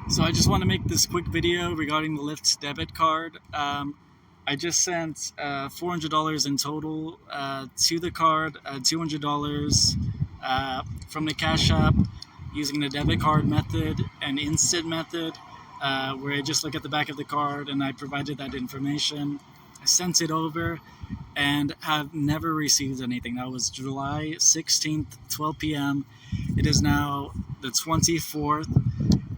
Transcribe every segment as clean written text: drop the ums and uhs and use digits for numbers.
So I just want to make this quick video regarding the Lyft Debit Card. I just sent $400 in total to the card, $200 from the Cash App using the debit card method and instant method, where I just look at the back of the card and I provided that information. I sent it over and have never received anything. That was July 16th, 12 p.m. It is now the 24th,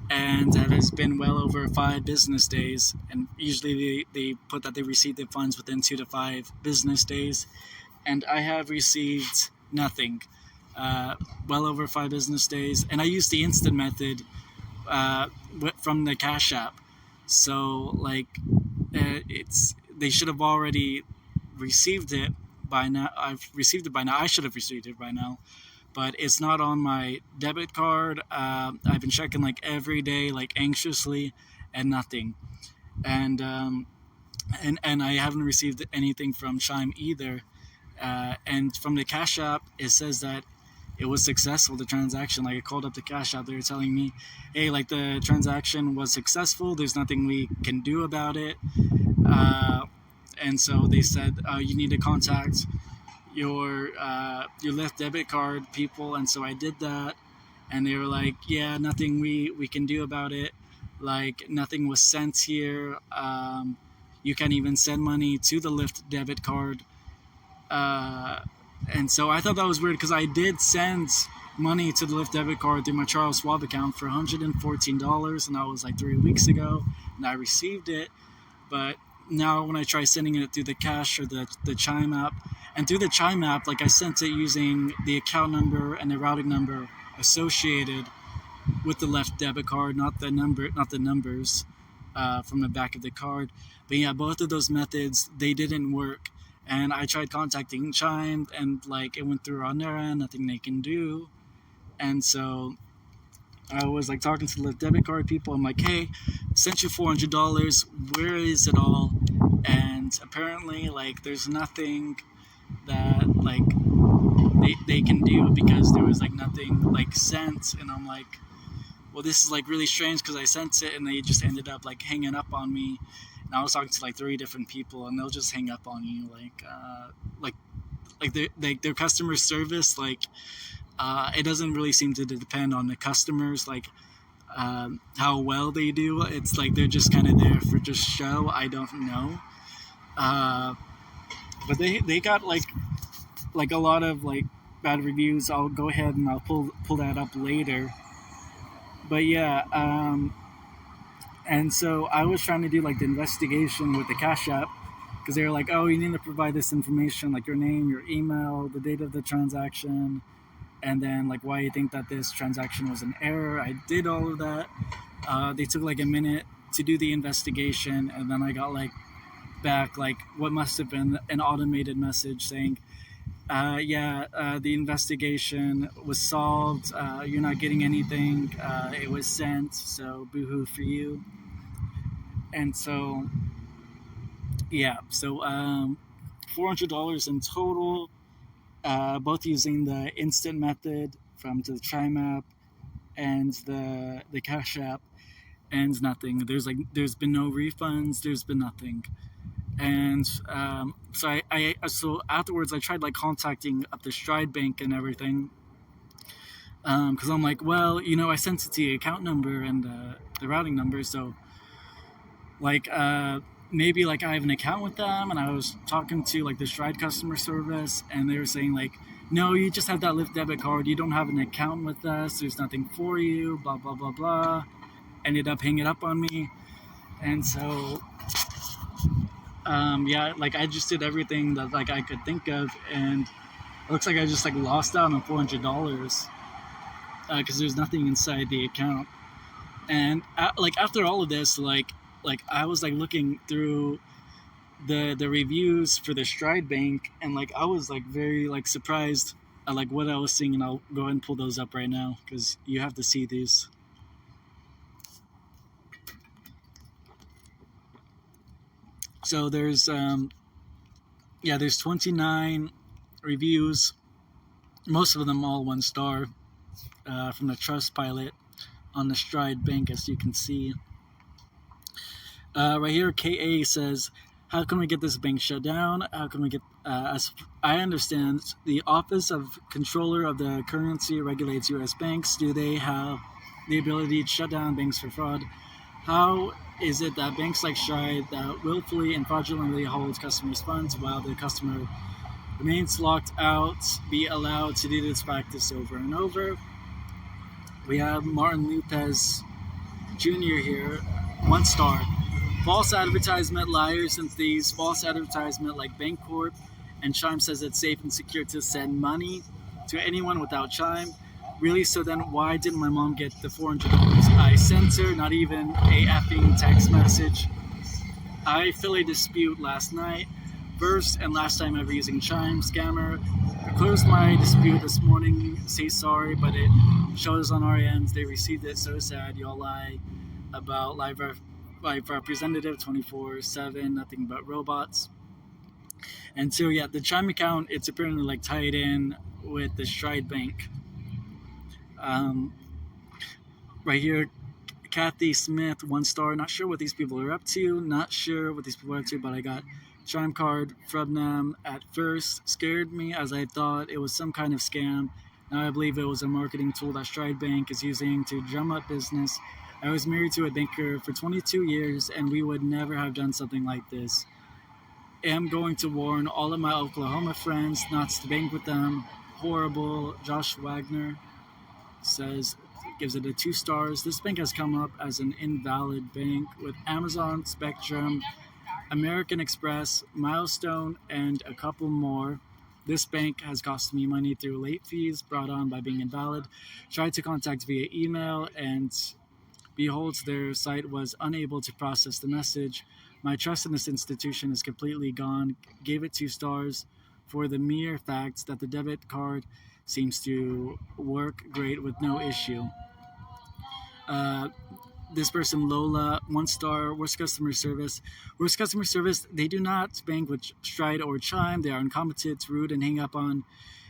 and that has been well over 5 business days. And usually they put that they receive the funds within 2 to 5 business days. And I have received nothing. Well over 5 business days. And I used the instant method from the Cash App. So, it's they should have already received it by now. I've received it by now. I should have received it by now, but it's not on my debit card. I've been checking every day, anxiously, and nothing. And and I haven't received anything from Chime either. And from the Cash App, it says that it was successful, the transaction. I called up the Cash App. They were telling me, hey, the transaction was successful. There's nothing we can do about it. And so they said, you need to contact your Lyft Debit Card people. And so I did that. And they were like, yeah, nothing we can do about it. Nothing was sent here. You can't even send money to the Lyft Debit Card. And so I thought that was weird because I did send money to the Lyft Debit Card through my Charles Schwab account for $114, and that was 3 weeks ago, and I received it. But now when I try sending it through the Cash or the Chime app, and through the Chime app, I sent it using the account number and the routing number associated with the Lyft Debit Card, not the numbers from the back of the card. But yeah, both of those methods, they didn't work. And I tried contacting Chime, and it went through on their end, nothing they can do. And so I was talking to the debit card people. I'm like, hey, sent you $400. Where is it all? And apparently, there's nothing that they can do because there was nothing sent. And I'm like, well, this is really strange because I sent it and they just ended up hanging up on me. And I was talking to 3 different people, and they'll just hang up on you, their customer service. It doesn't really seem to depend on the customers, how well they do. It's they're just kind of there for just show. I don't know, but they got a lot of bad reviews. I'll go ahead and I'll pull that up later. But yeah. And so I was trying to do the investigation with the Cash App because they were like, oh, you need to provide this information, your name, your email, the date of the transaction, and then why you think that this transaction was an error. I did all of that. They took a minute to do the investigation, and then I got back what must have been an automated message saying, the investigation was solved. You're not getting anything. It was sent, so boo-hoo for you. And so, yeah, so $400 in total, both using the instant method from the Chime app and the Cash App, and nothing. There's been no refunds. There's been nothing. And so afterwards I tried contacting up the Stride Bank and everything, because I'm like, well, I sent it to the account number and the routing number, so maybe I have an account with them. And I was talking to the Stride customer service, and they were saying no, you just have that Lyft debit card, you don't have an account with us, there's nothing for you, blah blah blah blah. Ended up hanging up on me. And so I just did everything that I could think of, and it looks like I just lost out on $400 because there's nothing inside the account. And after all of this, I was looking through the reviews for the Stride Bank, and I was very surprised at what I was seeing. And I'll go ahead and pull those up right now because you have to see these. So there's 29 reviews, most of them all 1 star, from the Trustpilot on the Stride Bank, as you can see. Right here, KA says, how can we get this bank shut down? How can we get, as I understand, the Office of Controller of the Currency regulates U.S. banks. Do they have the ability to shut down banks for fraud? How is it that banks like Stride that willfully and fraudulently holds customers' funds while the customer remains locked out be allowed to do this practice over and over? We have Martin Lopez Jr. here, 1 star. False advertisement, liars and thieves. False advertisement like Bancorp and Chime says it's safe and secure to send money to anyone without Chime. Really? So then why didn't my mom get the $400? I sent her not even a effing text message. I filed a dispute last night. First and last time ever using Chime. Scammer. I closed my dispute this morning. Say sorry, but it shows on our ends they received it. So sad. Y'all lie about live representative 24/7, nothing but robots. And so yeah, the Chime account, it's apparently like tied in with the Stride Bank. Right here, Kathy Smith, 1 star. Not sure what these people are up to. But I got Chime card from them. At first, scared me as I thought it was some kind of scam. Now I believe it was a marketing tool that Stride Bank is using to drum up business. I was married to a banker for 22 years, and we would never have done something like this. Am going to warn all of my Oklahoma friends not to bank with them. Horrible. Josh Wagner gives it a 2 stars. This bank has come up as an invalid bank with Amazon, Spectrum, American Express, Milestone, and a couple more. This bank has cost me money through late fees brought on by being invalid. Tried to contact via email, and beholds, their site was unable to process the message. My trust in this institution is completely gone. Gave it 2 stars for the mere fact that the debit card seems to work great with no issue. This person, Lola, 1 star. Worst customer service. Worst customer service. They do not bank with Stride or Chime. They are incompetent, rude, and hang up on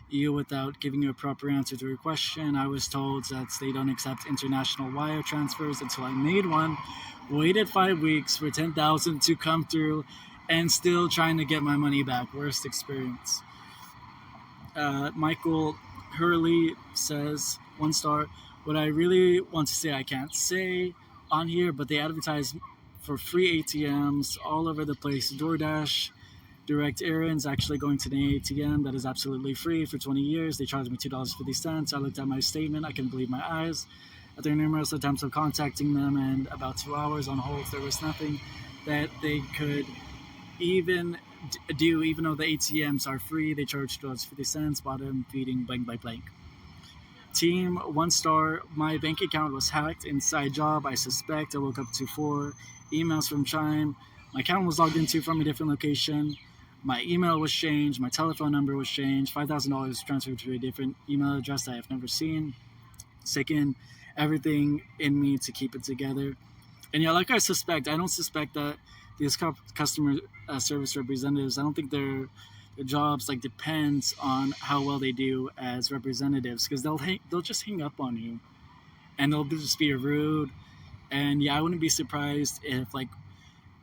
you without giving you a proper answer to your question. I was told that they don't accept international wire transfers until I made one. Waited 5 weeks for $10,000 to come through, and still trying to get my money back. Worst experience. Michael Hurley says, 1 star. What I really want to say I can't say on here, but they advertise for free ATMs all over the place. DoorDash, Direct Errands, actually going to the ATM that is absolutely free for 20 years. They charged me $2.50. I looked at my statement. I couldn't believe my eyes. After numerous attempts of contacting them and about 2 hours on hold, there was nothing that they could even do. Even though the ATMs are free, they charge $2.50. Bottom feeding blank by blank. Team, 1 star. My bank account was hacked. Inside job, I suspect. I woke up to 4 emails from Chime. My account was logged into from a different location. My email was changed. My telephone number was changed. $5,000 transferred to a different email address I have never seen. Taking everything in me to keep it together. And yeah, like I don't suspect that these customer service representatives, I don't think their jobs like depends on how well they do as representatives, because they'll just hang up on you, and they'll just be rude. And yeah, I wouldn't be surprised if like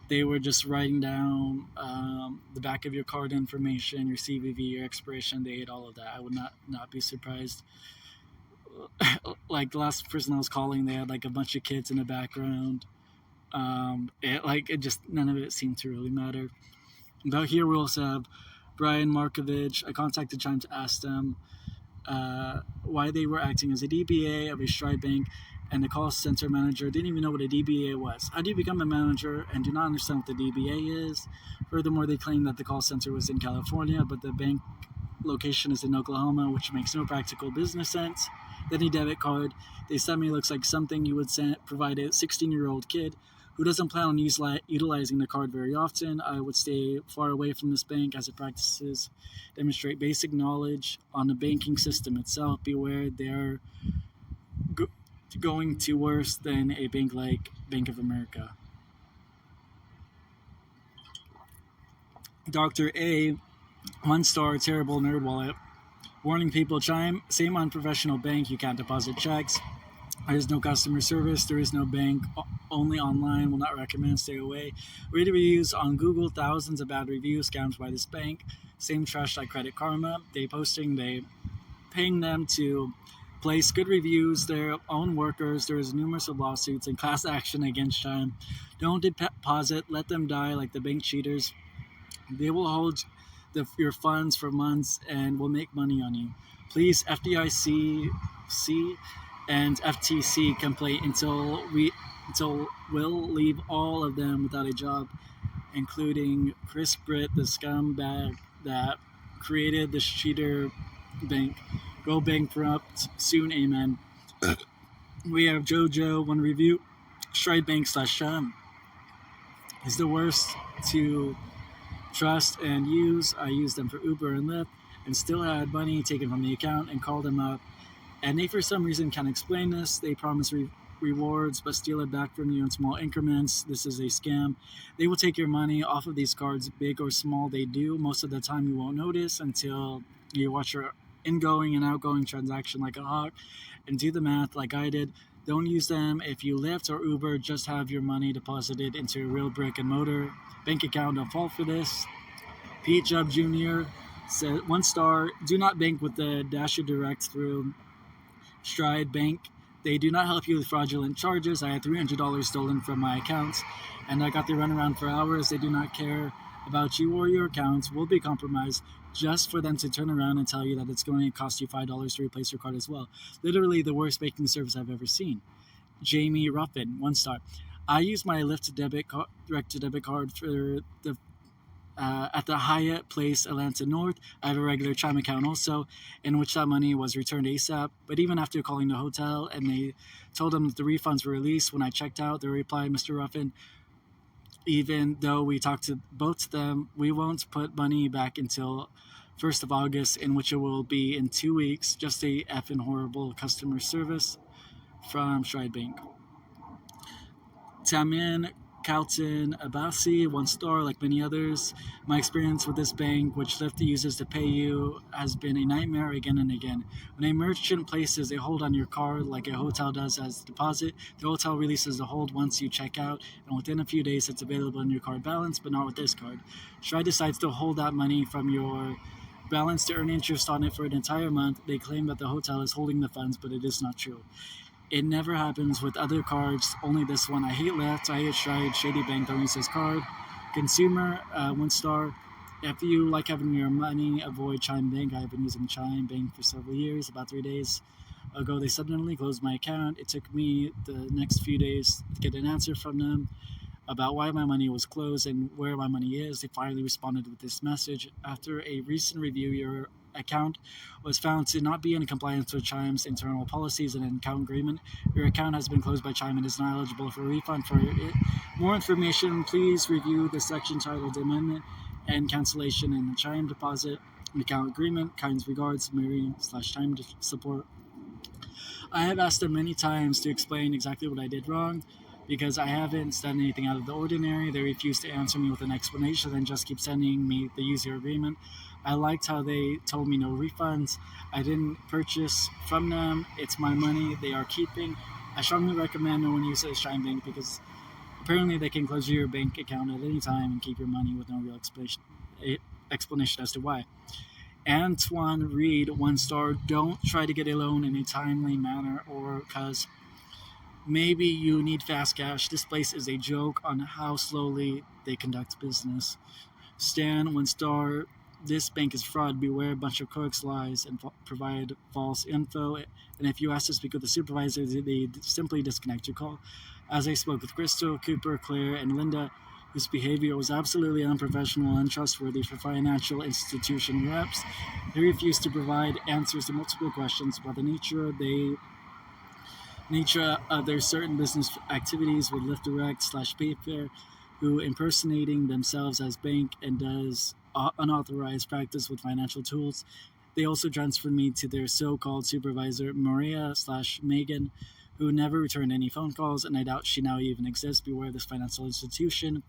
they were just writing down the back of your card information, your CVV, your expiration date, all of that. I would not be surprised. Like the last person I was calling, they had like a bunch of kids in the background. None of it seemed to really matter. But here we also have Brian Markovich. I contacted Chime to ask them why they were acting as a DBA of a Stride Bank, and the call center manager didn't even know what a DBA was. How do you become a manager and do not understand what the DBA is? Furthermore, they claim that the call center was in California, but the bank location is in Oklahoma, which makes no practical business sense. Then a debit card they sent me looks like something you would provide a 16-year-old kid who doesn't plan on utilizing the card very often. I would stay far away from this bank as it practices demonstrate basic knowledge on the banking system itself. Beware, they're going to worse than a bank like Bank of America. Dr. A, 1 star, terrible nerd wallet. Warning people, Chime, same unprofessional bank, you can't deposit checks. There is no customer service. There is no bank. Only online. Will not recommend. Stay away. Read reviews on Google. Thousands of bad reviews. Scams by this bank. Same trash like Credit Karma. They paying them to place good reviews. Their own workers. There is numerous of lawsuits and class action against Chime. Don't deposit. Let them die like the bank cheaters. They will hold your funds for months and will make money on you. Please, FDIC and FTC complaint until we'll leave all of them without a job, including Chris Britt, the scumbag that created the cheater bank. Go bankrupt soon, amen. We have JoJo, one review. Stride Bank slash Chum is the worst to trust and use. I used them for Uber and Lyft and still had money taken from the account and called them up. And they, for some reason, can't explain this. They promise rewards but steal it back from you in small increments. This is a scam. They will take your money off of these cards, big or small. They do. Most of the time, you won't notice until you watch your ingoing and outgoing transaction like a hawk and do the math like I did. Don't use them if you Lyft or Uber. Just have your money deposited into a real brick and mortar bank account. Don't fall for this. Pete Jubb Jr. said 1 star. Do not bank with the Dasher Direct through Stride Bank. They do not help you with fraudulent charges. I had $300 stolen from my accounts, and I got the runaround for hours. They do not care about you or your accounts. Will be compromised just for them to turn around and tell you that it's going to cost you $5 to replace your card as well. Literally the worst banking service I've ever seen. Jamie Ruffin, 1 star. I use my Lyft direct debit card for the at the Hyatt Place, Atlanta North. I have a regular Chime account also, in which that money was returned ASAP. But even after calling the hotel and they told them that the refunds were released, when I checked out, they replied, Mr. Ruffin, even though we talked to both of them, we won't put money back until 1st of August, in which it will be in 2 weeks. Just a effing horrible customer service from Stride Bank. Tamin Calton Abassi, 1 star, like many others. My experience with this bank, which Lyft uses to pay you, has been a nightmare again and again. When a merchant places a hold on your card, like a hotel does as a deposit, the hotel releases the hold once you check out, and within a few days it's available in your card balance, but not with this card. Stride decides to hold that money from your balance to earn interest on it for an entire month. They claim that the hotel is holding the funds, but it is not true. It never happens with other cards, only this one. I hate Lyft, I hate Stride, Shady Bank, don't use this card. Consumer, 1 star. If you like having your money, avoid Chime Bank. I have been using Chime Bank for several years. About 3 days ago, they suddenly closed my account. It took me the next few days to get an answer from them about why my money was closed and where my money is. They finally responded with this message. After a recent review, your account was found to not be in compliance with Chime's internal policies and account agreement. Your account has been closed by Chime and is not eligible for a refund. For more information, please review the section titled Amendment and Cancellation in the Chime Deposit Account Agreement. Kind regards, Mary/Chime Support. I have asked them many times to explain exactly what I did wrong, because I haven't done anything out of the ordinary. They refuse to answer me with an explanation and just keep sending me the user agreement. I liked how they told me no refunds. I didn't purchase from them. It's my money they are keeping. I strongly recommend no one uses Chime Bank, because apparently they can close your bank account at any time and keep your money with no real explanation as to why. Antoine Reed, 1 star. Don't try to get a loan in a timely manner, or because maybe you need fast cash. This place is a joke on how slowly they conduct business. Stan, 1 star. This bank is fraud. Beware, a bunch of crooks, lies, and provide false info. And if you ask to speak with the supervisor, they simply disconnect your call. As I spoke with Crystal, Cooper, Claire, and Linda, whose behavior was absolutely unprofessional and untrustworthy for financial institution reps, they refused to provide answers to multiple questions about the nature of their certain business activities with Lyft Direct/Payfare, who impersonating themselves as bank and does unauthorized practice with financial tools. They also transferred me to their so-called supervisor, Maria/Megan, who never returned any phone calls, and I doubt she now even exists. Beware this financial institution,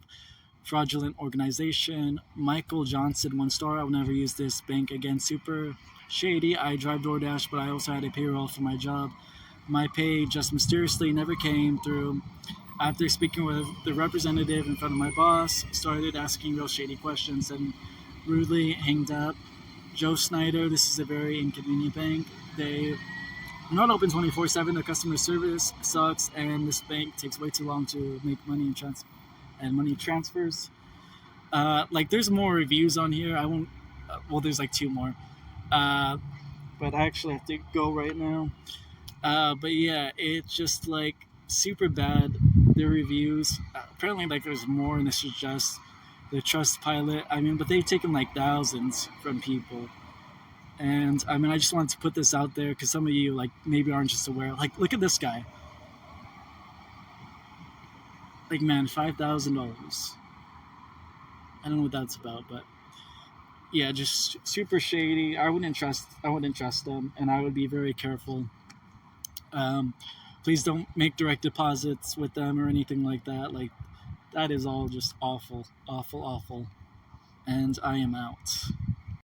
fraudulent organization. Michael Johnson, 1 star. I will never use this bank again. Super shady. I drive DoorDash, but I also had a payroll for my job. My pay just mysteriously never came through. After speaking with the representative in front of my boss, started asking real shady questions and rudely hanged up. Joe Snyder, this is a very inconvenient bank. They are not open 24/7. Their customer service sucks, and this bank takes way too long to make money transfers. Like there's more reviews on here. I won't. Well, there's like two more. Uh, but I actually have to go right now. But yeah, it's just like super bad. The reviews. Apparently, like there's more, and this is just the Trust Pilot. I mean, but they've taken like thousands from people. And I mean, I just wanted to put this out there because some of you like maybe aren't just aware. Like, look at this guy. Like, man, $5,000. I don't know what that's about, but yeah, just super shady. I wouldn't trust. I wouldn't trust them, and I would be very careful. Um, Please don't make direct deposits with them or anything like that. Like, that is all just awful, awful, awful. And I am out.